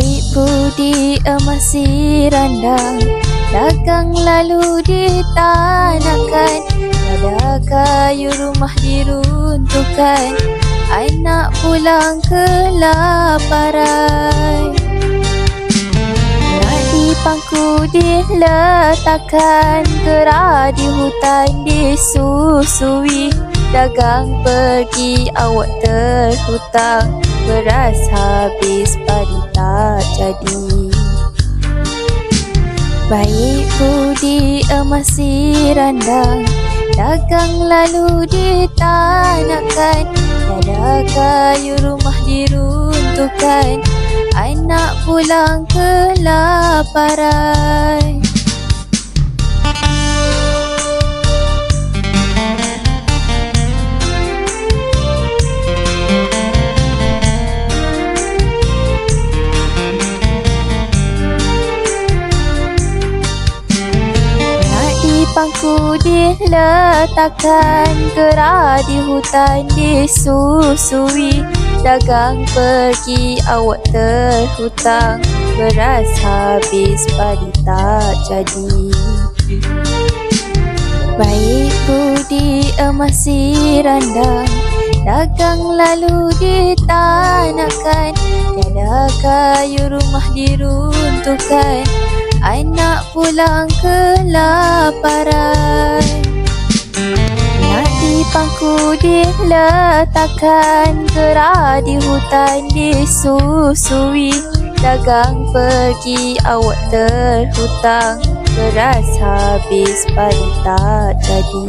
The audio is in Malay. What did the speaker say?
Baik budi masih randang, dagang lalu ditanahkan. Tiada kayu rumah diruntuhkan, anak pulang kelaparan. Nak dipangku diletakkan, kera di hutan disusui. Dagang pergi awak terhutang, beras habis padi tak jadi. Baik budi masih randang, dagang lalu ditanahkan. Tiada kayu rumah diruntuhkan, anak pulang kelaparan. Pangku diletakkan, kera di hutan disusui. Dagang pergi awak terhutang, beras habis padi tak jadi. Baik budi masih randang, dagang lalu ditanahkan. Tiada kayu rumah diruntuhkan, anak pulang kelaparan. Nak dipangku diletakkan, kera di hutan disusui. Dagang pergi awak terhutang, beras habis padi tak jadi.